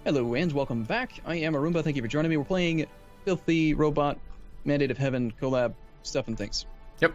Hello and welcome back. I am Arumba. Thank you for joining me. We're playing FilthyRobot, Mandate of Heaven, Collab, stuff and things. Yep.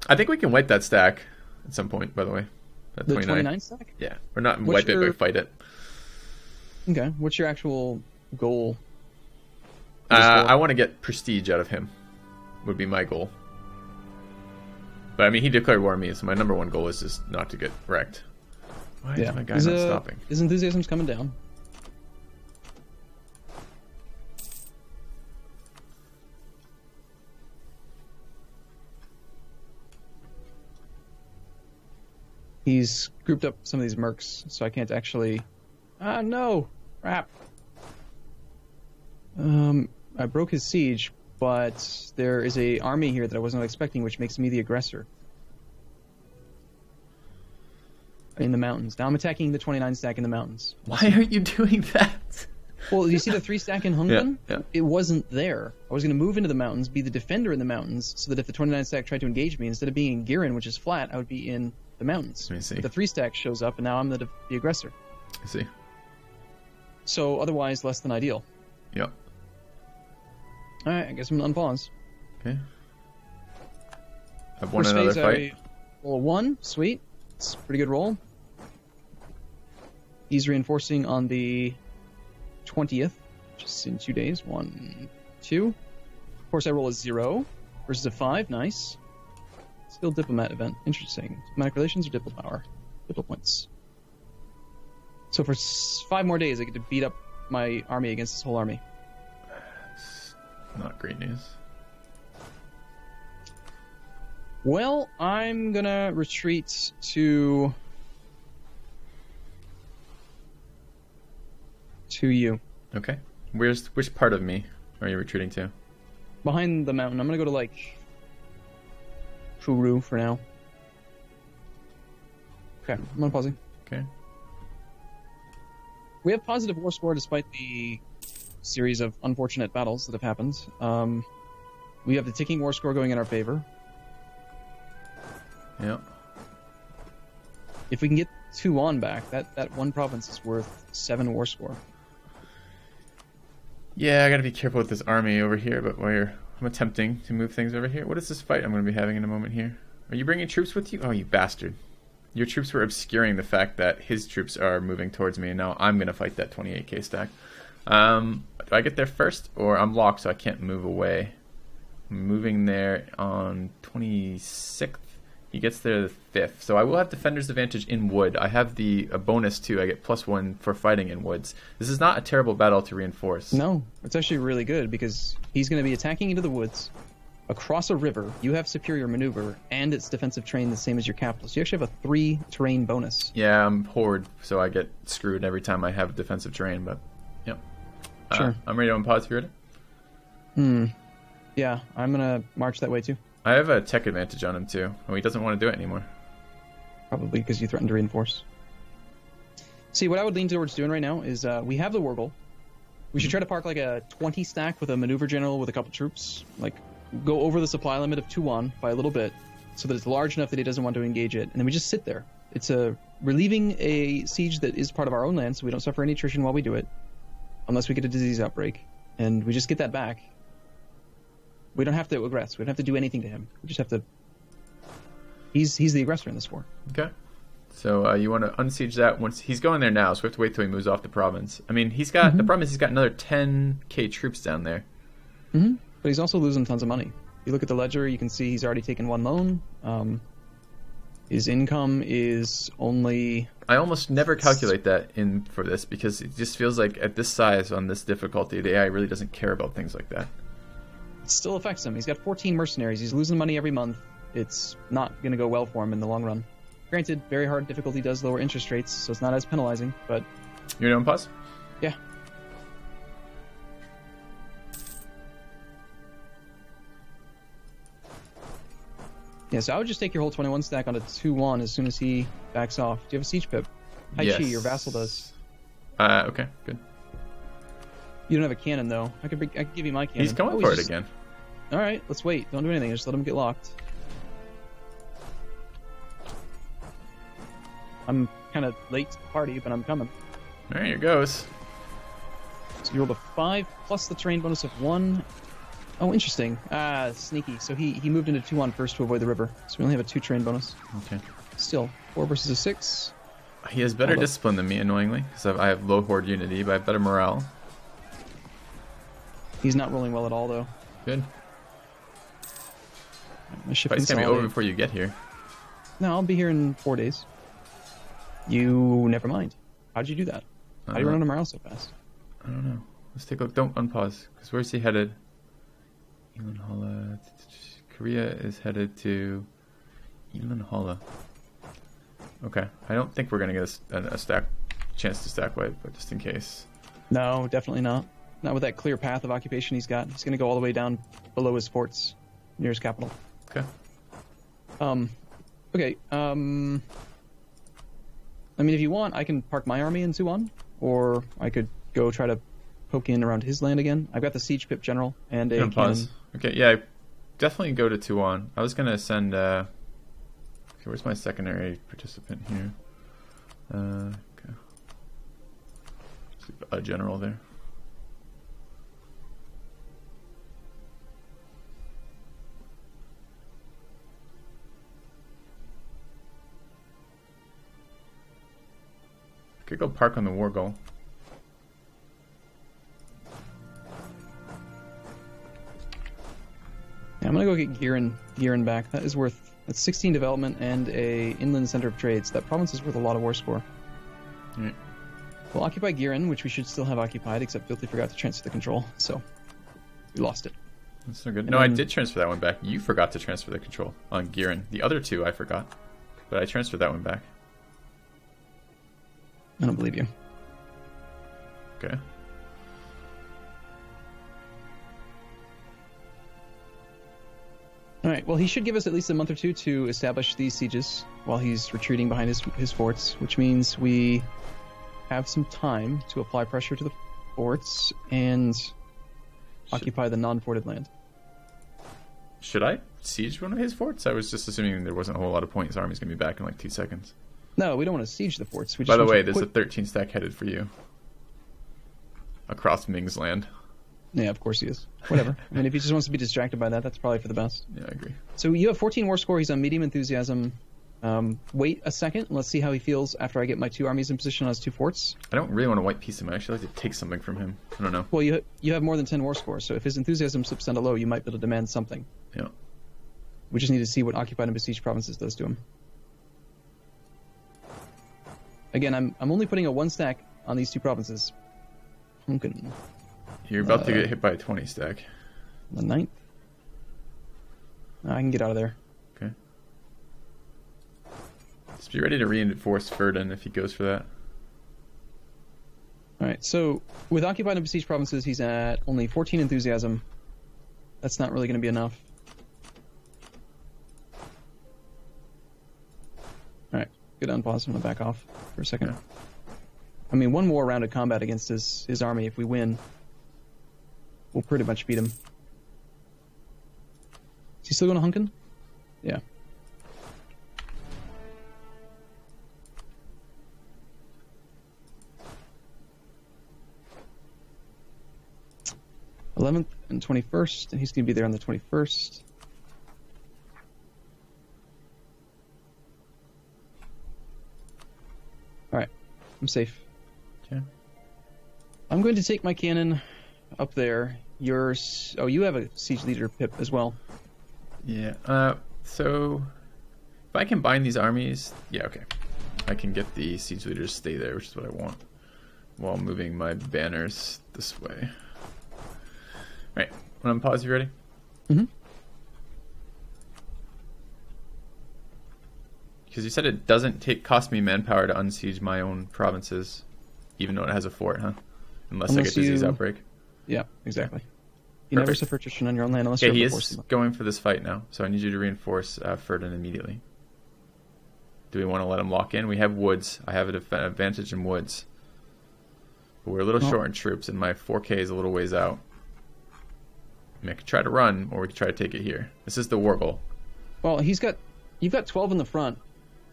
I think we can wipe that stack at some point, by the way. That The 29 stack? Yeah. Or not wipe it, but fight it. Okay. What's your actual goal? I want to get prestige out of him. Would be my goal. But I mean, he declared war on me, so my number one goal is just not to get wrecked. Why is my guy not stopping? His enthusiasm's coming down. He's grouped up some of these mercs, so I can't actually... Ah, no! Crap! I broke his siege, but there is a army here that I wasn't expecting, which makes me the aggressor. In the mountains. Now I'm attacking the 29 stack in the mountains. Why aren't you doing that? Well, you see the 3 stack in Hungban? Yeah. It wasn't there. I was going to move into the mountains, be the defender in the mountains, so that if the 29 stack tried to engage me, instead of being in Yeren, which is flat, I would be in the mountains. Let me see. But the 3 stack shows up, and now I'm the aggressor. I see. So otherwise, less than ideal. Yep. Alright, I guess I'm going to unpause. Okay. I've won First another phase, fight. I roll a 1. Sweet. It's a pretty good roll. He's reinforcing on the 20th, just in 2 days. 1, 2. Of course, I roll a 0 versus a 5. Nice. Still diplomat event. Interesting. Diplomatic relations or diplo power? Diplo points. So for 5 more days, I get to beat up my army against this whole army. It's not great news. Well, I'm gonna retreat to you. Okay. Which part of me are you retreating to? Behind the mountain. I'm gonna go to, like, Furu for now. Okay, I'm unpausing. Okay. We have positive war score despite the series of unfortunate battles that have happened. We have the ticking war score going in our favor. Yeah. If we can get 2 on back, that one province is worth 7 war score. Yeah, I gotta be careful with this army over here, but I'm attempting to move things over here. What is this fight I'm gonna be having in a moment here? Are you bringing troops with you? Oh, you bastard. Your troops were obscuring the fact that his troops are moving towards me, and now I'm gonna fight that 28k stack. Do I get there first? Or I'm locked, so I can't move away. I'm moving there on 26th. He gets there the 5th. So I will have defender's advantage in wood. I have a bonus too. I get +1 for fighting in woods. This is not a terrible battle to reinforce. No, it's actually really good because he's going to be attacking into the woods across a river. You have superior maneuver and it's defensive terrain the same as your capital. So you actually have a 3 terrain bonus. Yeah, I'm horde, so I get screwed every time I have defensive terrain, but yep. Sure. I'm ready to unpause if you're ready. Yeah, I'm going to march that way too. I have a tech advantage on him too. Oh, he doesn't want to do it anymore. Probably because you threatened to reinforce. See, what I would lean towards doing right now is we have the war goal. We should try to park like a 20 stack with a maneuver general with a couple troops. Like, go over the supply limit of 2-1 by a little bit so that it's large enough that he doesn't want to engage it. And then we just sit there. It's relieving a siege that is part of our own land, so we don't suffer any attrition while we do it. Unless we get a disease outbreak. And we just get that back. We don't have to aggress. We don't have to do anything to him. We just have to... He's the aggressor in this war. Okay. So you want to unsiege that once... He's going there now, so we have to wait till he moves off the province. I mean, he's got... The problem is he's got another 10k troops down there. But he's also losing tons of money. If you look at the ledger, you can see he's already taken 1 loan. His income is only... I almost never calculate that in for this because it just feels like at this size, on this difficulty, the AI really doesn't care about things like that. It still affects him. He's got 14 mercenaries. He's losing money every month. It's not going to go well for him in the long run. Granted, very hard difficulty does lower interest rates, so it's not as penalizing, but... You're doing pause? Yeah. Yeah, so I would just take your whole 21 stack on a 2-1 as soon as he backs off. Do you have a siege pip? Yes. Chi, your vassal does. Okay, good. You don't have a cannon, though. I could give you my cannon. He's going for it again. Alright, let's wait. Don't do anything. Just let him get locked. I'm kind of late to the party, but I'm coming. All right, here goes. So you rolled a 5 plus the terrain bonus of 1. Oh, interesting. Sneaky. So he moved into 2 on first to avoid the river. So we only have a 2 terrain bonus. Okay. Still, 4 versus a 6. He has better discipline than me, annoyingly, because I have low horde unity, but I have better morale. He's not rolling well at all, though. Good. My ship Fight's gonna be over before you get here. No, I'll be here in 4 days. You never mind. How'd you do that? How do you run on a morale so fast? I don't know. Let's take a look. Don't unpause. Because where's he headed? Elan Korea is headed to Elan Hala. Okay. I don't think we're going to get a chance to stack wipe, but just in case. No, definitely not. Not with that clear path of occupation he's got. He's going to go all the way down below his forts near his capital. Okay. Okay. I mean, if you want, I can park my army in Suwon, or I could go try to poke in around his land again. I've got the siege pip general and a pause. Okay, yeah, definitely go to Tuan. I was gonna send. Okay, where's my secondary participant here? Okay, a general there. Could go park on the war goal. Yeah, I'm gonna go get Yeren back. That's 16 development and a inland center of trades. That province is worth a lot of war score. Right. We'll occupy Yeren, which we should still have occupied, except Filthy forgot to transfer the control, so we lost it. That's no good. No, I did transfer that one back. You forgot to transfer the control on Yeren. The other 2 I forgot, but I transferred that one back. I don't believe you. Okay. Alright, well, he should give us at least a month or 2 to establish these sieges while he's retreating behind his forts, which means we have some time to apply pressure to the forts and occupy the non-forted land. Should I siege one of his forts? I was just assuming there wasn't a whole lot of point. His army's going to be back in like 2 seconds. No, we don't want to siege the forts. By the way, there's a 13 stack headed for you. Across Ming's land. Yeah, of course he is. Whatever. I mean, if he just wants to be distracted by that, that's probably for the best. Yeah, I agree. So you have 14 war score. He's on medium enthusiasm. Wait a second. Let's see how he feels after I get my 2 armies in position on his 2 forts. I don't really want to white piece him. I actually like to take something from him. I don't know. Well, you have more than 10 war score, so if his enthusiasm slips down to low, you might be able to demand something. Yeah. We just need to see what occupied and besieged provinces does to him. Again, I'm only putting a 1 stack on these 2 provinces. Hunkin. You're about to get hit by a 20 stack. The 9th? I can get out of there. Okay. Just be ready to reinforce Ferdin if he goes for that. Alright, so with occupied and besieged provinces, he's at only 14 enthusiasm. That's not really going to be enough. Alright, good unpause. I'm going to back off for a second. Yeah. I mean, 1 more round of combat against his army. If we win, we'll pretty much beat him. Is he still going to Hunkin? Yeah. th and 21st, and he's going to be there on the 21st. Alright, I'm safe. Okay. I'm going to take my cannon up there. Yours... Oh, you have a siege leader pip as well. Yeah, so... If I combine these armies... Yeah, okay. I can get the siege leaders to stay there, which is what I want. While moving my banners this way. Right, want to pause? You ready? Mm-hmm. Because you said it doesn't cost me manpower to unsiege my own provinces, even though it has a fort, huh? Unless I get disease outbreak. Yeah, exactly. You never suffer attrition on your own land unless you're he is going for this fight now, so I need you to reinforce Ferdin immediately. Do we want to let him lock in? We have woods. I have an advantage in woods. But we're a little short in troops, and my 4K is a little ways out. I mean, I could try to run, or we could try to take it here. This is the war goal. Well, you've got 12 in the front.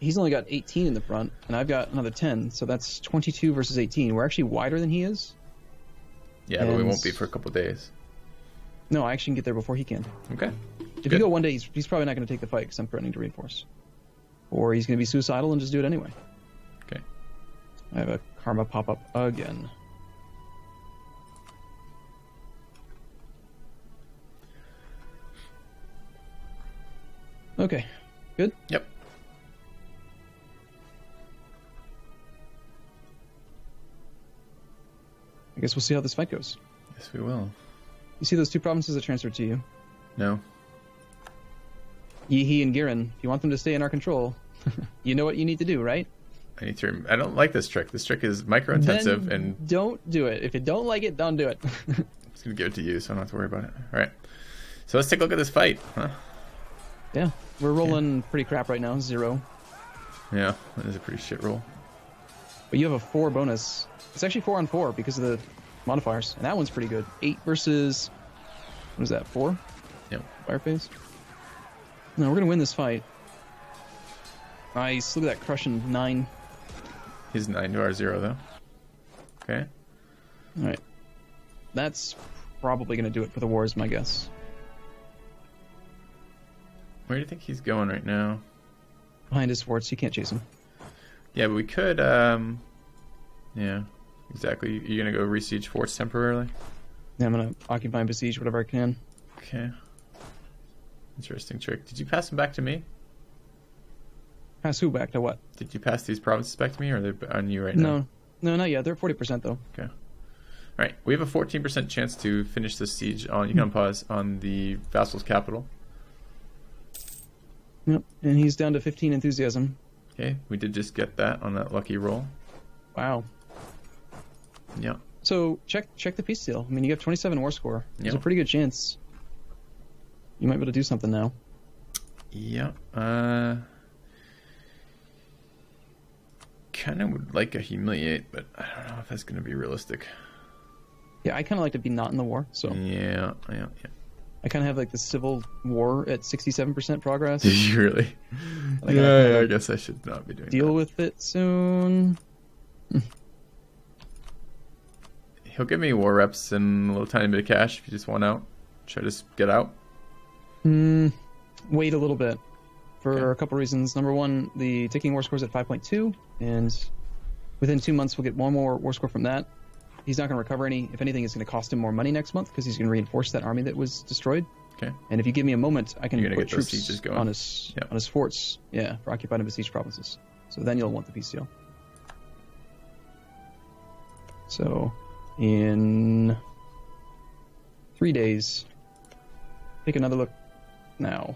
he's only got 18 in the front, and I've got another 10, so that's 22 versus 18. We're actually wider than he is. Yeah, but we won't be for a couple days. No, I actually can get there before he can. Okay. If you go one day, he's probably not going to take the fight because I'm threatening to reinforce. Or he's going to be suicidal and just do it anyway. Okay. I have a karma pop-up again. Okay. Good? Yep. I guess we'll see how this fight goes. Yes, we will. You see those 2 provinces that transferred to you? No. Yihe and Yeren. If you want them to stay in our control, you know what you need to do, right? I need to. I don't like this trick. This trick is micro-intensive, and don't do it. If you don't like it, don't do it. I'm just gonna give it to you, so I don't have to worry about it. All right. So let's take a look at this fight. Huh? Yeah, we're rolling pretty crap right now. 0. Yeah, that is a pretty shit roll. But you have a 4 bonus. It's actually 4 on 4 because of the modifiers, and that one's pretty good. 8 versus what is that? 4? Yep. Fire phase. No, we're gonna win this fight. Nice. Look at that crushing 9. He's 9 to our 0 though. Okay. All right. That's probably gonna do it for the war, is my guess. Where do you think he's going right now? Behind his forts, you can't chase him. Yeah, but we could. Yeah, exactly. You're gonna go re-siege forts temporarily. Yeah, I'm gonna occupy and besiege whatever I can. Okay. Interesting trick. Did you pass them back to me? Pass who back to what? Did you pass these provinces back to me, or are they on you right now? No, not yet. They're 40% though. Okay. All right. We have a 14% chance to finish this siege on. You can pause on the vassal's capital. Yep, and he's down to 15 enthusiasm. Okay, we did just get that on that lucky roll. Wow. Yeah. So check the peace deal. I mean, you have 27 war score. There's Yep. a pretty good chance you might be able to do something now. Yeah. Kind of would like a humiliate, but I don't know if that's going to be realistic. Yeah, I kind of like to be not in the war, so Yeah. I kind of have like the civil war at 67% progress. Did you really? Like, Yeah, I guess I should not be doing deal that. with it soon. He'll give me war reps and a little tiny bit of cash if you just want out. Should I just get out? Wait a little bit for Okay. a couple reasons. Number one, the ticking war score is at 5.2, and within 2 months we'll get one more war score from that. He's not going to recover any. If anything, it's going to cost him more money next month because he's going to reinforce that army that was destroyed. Okay. And if you give me a moment, I can You're gonna put get those troops sieges going. on his Yep. on his forts. Yeah, for occupied and besieged provinces. So then you'll want the peace deal. So in 3 days, take another look now.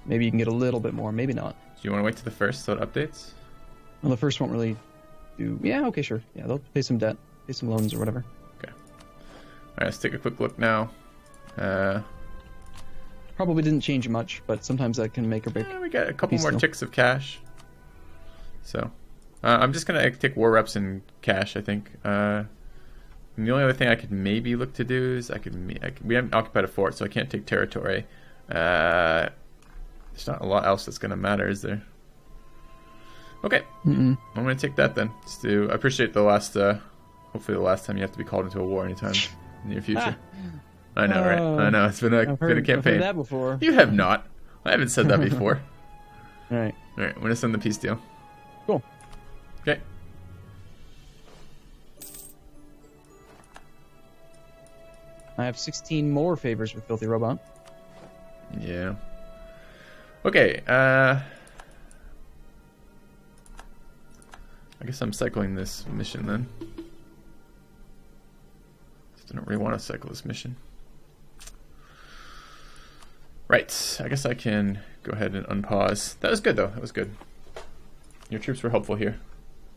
Maybe you can get a little bit more. Maybe not. Do you want to wait to the first so it updates? Well, the first won't really do. Yeah. Okay. Sure. Yeah, they'll pay some debt, pay some loans or whatever. Okay. All right, let's take a quick look now. Probably didn't change much, but sometimes that can make or break. We got a couple Peace more deal. ticks of cash. So, I'm just gonna take war reps in cash. I think. And the only other thing I could maybe look to do is we haven't occupied a fort, so I can't take territory. There's not a lot else that's gonna matter, is there? Okay, I'm gonna take that then. I appreciate the last. Hopefully, the last time you have to be called into a war anytime in the near future. I know, right? I know it's been a I've heard campaign. that before. You have not. I haven't said that before. All right. All right, I'm gonna send the peace deal. Cool. Okay. I have 16 more favors with FilthyRobot. Yeah. Okay. I guess I'm cycling this mission then. I don't really want to cycle this mission. Right. I guess I can go ahead and unpause. That was good though. That was good. Your troops were helpful here.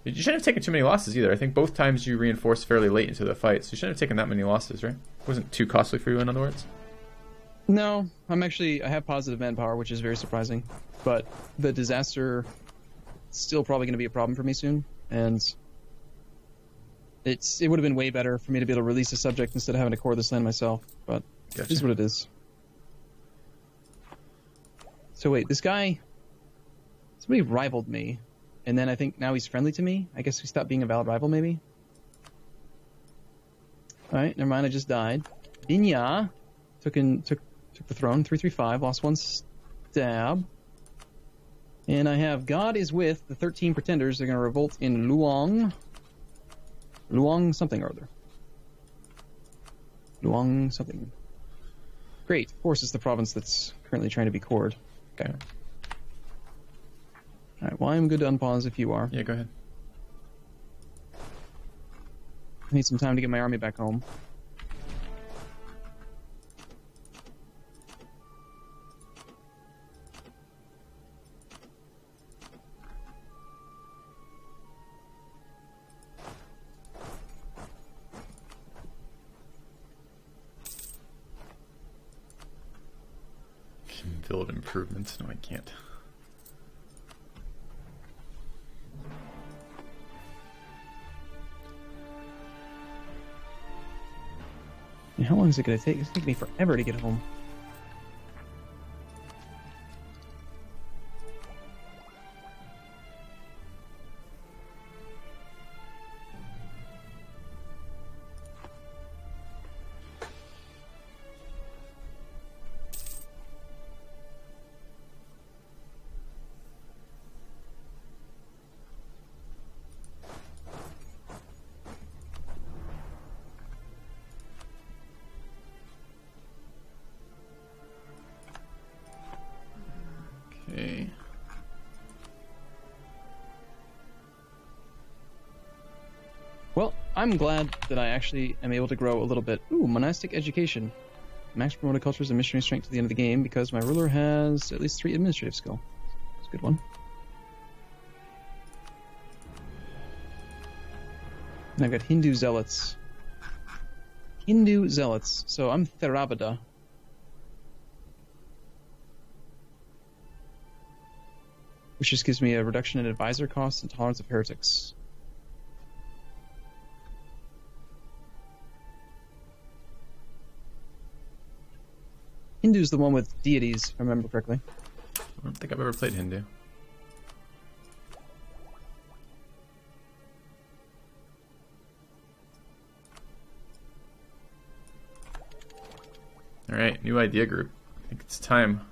You shouldn't have taken too many losses either. I think both times you reinforced fairly late into the fight, so you shouldn't have taken that many losses, right? It wasn't too costly for you, in other words? No, I have positive manpower, which is very surprising. But the disaster is still probably going to be a problem for me soon, and it would have been way better for me to be able to release a subject instead of having to core this land myself. But Gotcha. it is what it is. So wait, this Somebody rivaled me, and then I think now he's friendly to me. I guess we stopped being a valid rival, maybe. All right, never mind. I just died. Binya took the throne. 335, lost one stab. And I have God is with the 13 pretenders. They're going to revolt in Luang. Luang something or other. Luang something. Great. Of course, it's the province that's currently trying to be cored. Okay. Alright, well, I'm good to unpause if you are. Yeah, go ahead. I need some time to get my army back home. Build improvements. No, I can't. And how long is it going to take? It's taking me forever to get home. Okay. Well, I'm glad that I actually am able to grow a little bit. Ooh, monastic education. Max promoted cultures and missionary strength to the end of the game because my ruler has at least 3 administrative skill. That's a good one. And I've got Hindu zealots. Hindu zealots. So I'm Theravada. Which just gives me a reduction in advisor costs and tolerance of heretics. Hindu's the one with deities, if I remember correctly. I don't think I've ever played Hindu. Alright, new idea group. I think it's time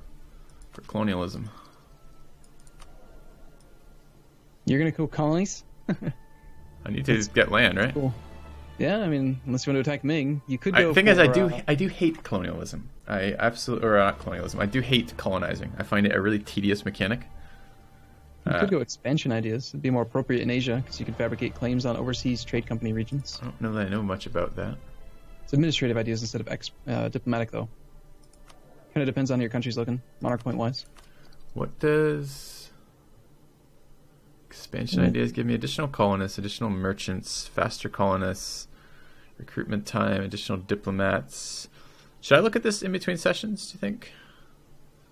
for colonialism. You're gonna go colonies? I need to get land, right? Cool. Yeah, I mean, unless you want to attack Ming, you could go. The thing is, I do hate colonialism. I absolutely, or not colonialism. I do hate colonizing. I find it a really tedious mechanic. You could go expansion ideas. It'd be more appropriate in Asia because you can fabricate claims on overseas trade company regions. I don't know that I know much about that. It's administrative ideas instead of diplomatic, though. Kind of depends on how your country's looking, monarch point wise. What does expansion ideas give me? Additional colonists, additional merchants, faster colonists, recruitment time, additional diplomats. Should I look at this in between sessions, do you think?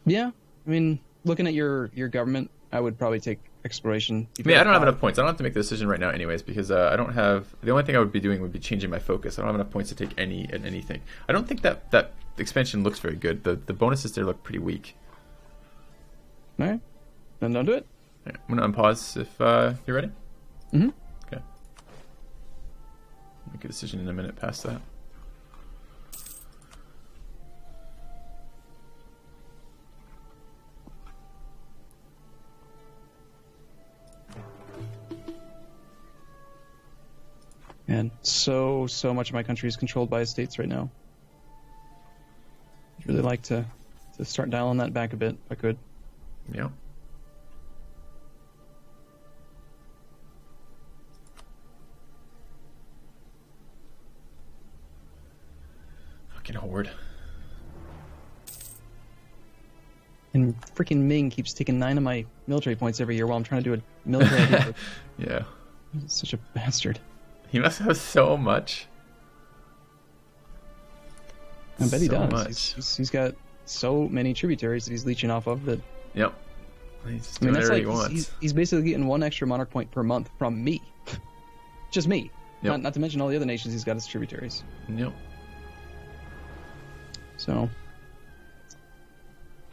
Yeah. I mean, looking at your government, I would probably take exploration. I mean, I don't have enough points. I don't have to make the decision right now anyways because I don't have... The only thing I would be doing would be changing my focus. I don't have enough points to take anything. I don't think that expansion looks very good. The bonuses there look pretty weak. All right. Then don't do it. Right, I'm going to unpause if you're ready. Mm-hmm. Okay. Make a decision in a minute past that. And so much of my country is controlled by estates right now. I'd really like to start dialing that back a bit if I could. Yeah. Fucking horde. And freaking Ming keeps taking 9 of my military points every year while I'm trying to do a military idea. Yeah. He's such a bastard. He must have so much. I bet he So does. much. He's got so many tributaries that he's leeching off of that. Yep. He's doing whatever he wants. He's basically getting 1 extra monarch point per month from me. Just me. Yep. Not to mention all the other nations he's got as tributaries. Yep. So,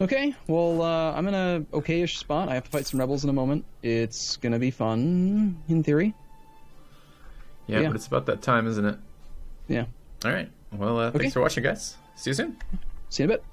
Okay, well, I'm in a okay-ish spot. I have to fight some rebels in a moment. It's gonna be fun, in theory. Yeah, but it's about that time, isn't it? Yeah. All right. Well, thanks for watching, guys. See you soon. See you in a bit.